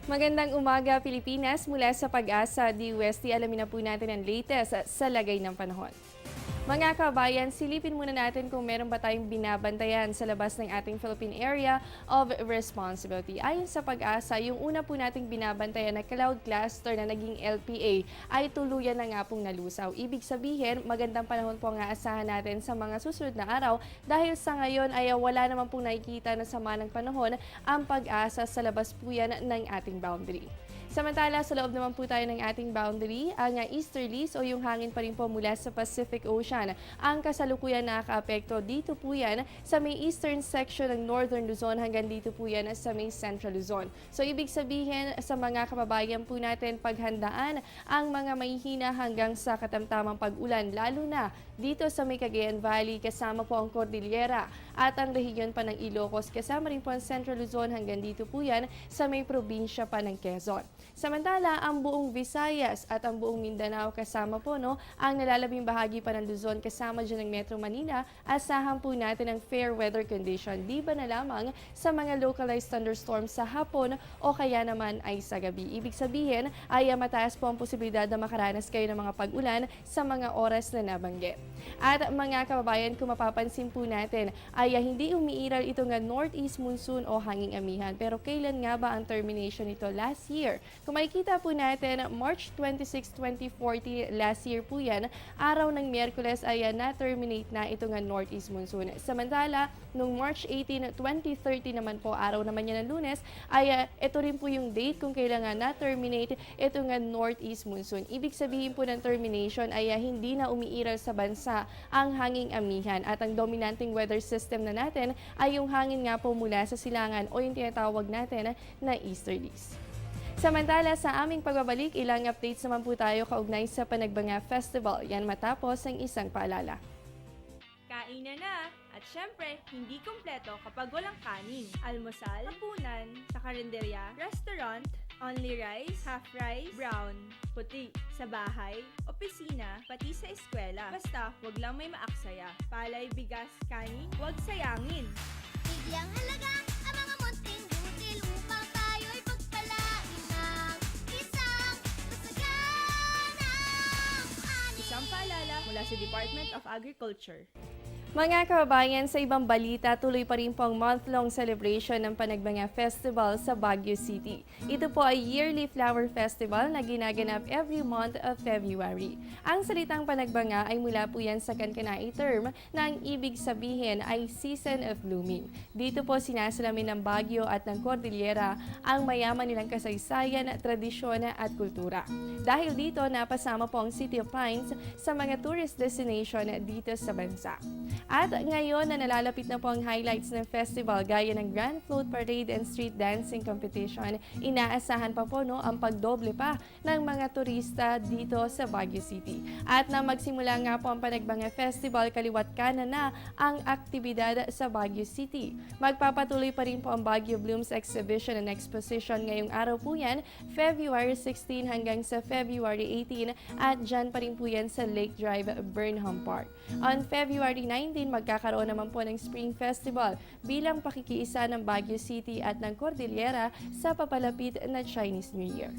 Magandang umaga, Pilipinas. Mula sa Pag-asa, DWST, alamin na po natin ang latest sa lagay ng panahon. Mga kabayan, silipin muna natin kung meron ba tayong binabantayan sa labas ng ating Philippine Area of Responsibility. Ayon sa Pag-asa, yung una po nating binabantayan na cloud cluster na naging LPA ay tuluyan na nga pong nalusaw. Ibig sabihin, magandang panahon po ang aasahan natin sa mga susunod na araw dahil sa ngayon ay wala naman pong nakikita na sama ng panahon ang Pag-asa sa labas po yan ng ating boundary. Samantala, sa loob naman po tayo ng ating boundary, ang easterlies o yung hangin pa rin po mula sa Pacific Ocean. Ang kasalukuyan nakakaapekto dito po yan sa may eastern section ng Northern Luzon hanggang dito po yan sa may Central Luzon. So, ibig sabihin sa mga kababayan po natin, paghandaan ang mga mahihina hanggang sa katamtamang pag-ulan, lalo na dito sa may Cagayan Valley, kasama po ang Cordillera at ang rehiyon pa ng Ilocos, kasama rin po ang Central Luzon hanggang dito po yan sa may probinsya pa ng Quezon. Samantala, ang buong Visayas at ang buong Mindanao kasama po ang nalalabing bahagi pa ng Luzon kasama dyan ng Metro Manila, asahan po natin ang fair weather condition. Di ba na lamang sa mga localized thunderstorms sa hapon o kaya naman ay sa gabi. Ibig sabihin ay mataas po ang posibilidad na makaranas kayo ng mga pag-ulan sa mga oras na nabanggit. At mga kababayan, kung mapapansin po natin ay hindi umiiral ito nga northeast monsoon o hanging amihan. Pero kailan nga ba ang termination nito? Last year. Kung makikita po natin, March 26, 2040, last year po yan, araw ng Miyerkules ay na-terminate na ito nga northeast monsoon. Samantala, nung March 18, 2030 naman po, araw naman yan ng Lunes, ay ito rin po yung date kung kailan nga na-terminate ito nga northeast monsoon. Ibig sabihin po ng termination ay hindi na umiiral sa bansa ang hanging amihan at ang dominanting weather system na natin ay yung hangin nga po mula sa silangan o yung tinatawag natin na easterlies. Samantala, sa aming pagbabalik, ilang updates naman po tayo kaugnay sa Panagbanga Festival. Yan matapos ang isang paalala. Kainan na! At syempre, hindi kumpleto kapag walang kanin. Almusal, hapunan, sa karinderya, restaurant, only rice, half rice, brown, puti. Sa bahay, opisina, pati sa eskwela. Basta, wag lang may maaksaya. Palay, bigas, kanin, wag sayangin. Bigyang halaga ang mga munting butil upang tayo'y pagpalain ng isang masaganang ani. Isang paalala mula sa Department of Agriculture. Mga kababayan, sa ibang balita, tuloy pa rin po ang month-long celebration ng Panagbanga Festival sa Baguio City. Ito po ay yearly flower festival na ginaganap every month of February. Ang salitang Panagbanga ay mula po yan sa kankanai term na ang ibig sabihin ay season of blooming. Dito po sinasalamin ng Baguio at ng Cordillera ang mayaman nilang kasaysayan, tradisyon at kultura. Dahil dito, napasama po ang City of Pines sa mga tourist destination dito sa bansa. At ngayon na nalalapit na po ang highlights ng festival gaya ng Grand Float Parade and Street Dancing Competition, inaasahan pa po ang pagdoble pa ng mga turista dito sa Baguio City. At na magsimula nga po ang Panagbanga Festival, kaliwat kanan na ang aktibidad sa Baguio City. Magpapatuloy pa rin po ang Baguio Blooms Exhibition and Exposition ngayong araw po yan, February 16 hanggang sa February 18 at dyan pa rin po yan sa Lake Drive, Burnham Park. On February 19, magkakaroon naman po ng Spring Festival bilang pakikiisa ng Baguio City at ng Cordillera sa papalapit na Chinese New Year.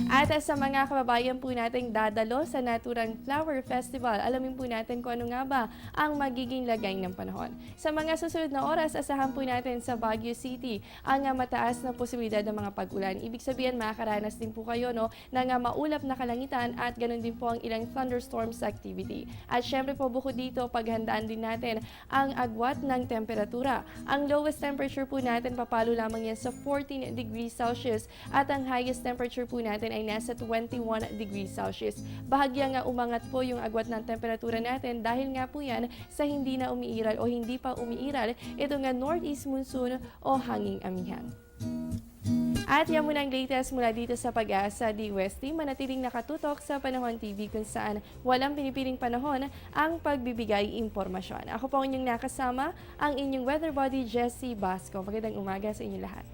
At sa mga kababayan po nating dadalo sa naturang Flower Festival, alamin po natin kung ano nga ba ang magiging lagay ng panahon. Sa mga susunod na oras, asahan po natin sa Baguio City ang mataas na posibilidad ng mga pag-ulan. Ibig sabihin, makakaranas din po kayo ng maulap na kalangitan at ganoon din po ang ilang thunderstorms activity. At syempre po bukod dito, paghandaan din natin ang agwat ng temperatura. Ang lowest temperature po natin, papalo lamang yan sa 14 degrees Celsius at ang highest temperature po natin ay nasa 21 degrees Celsius. Bahagya nga umangat po yung agwat ng temperatura natin dahil nga po yan sa hindi na umiiral o hindi pa umiiral ito nga northeast monsoon o hanging amihan. At yan muna ang latest mula dito sa Pag-asa DWST. Manatiling nakatutok sa Panahon TV kung saan walang pinipiling panahon ang pagbibigay impormasyon. Ako po ang inyong nakasama, ang inyong weather body, Jessie Basco. Magandang umaga sa inyong lahat.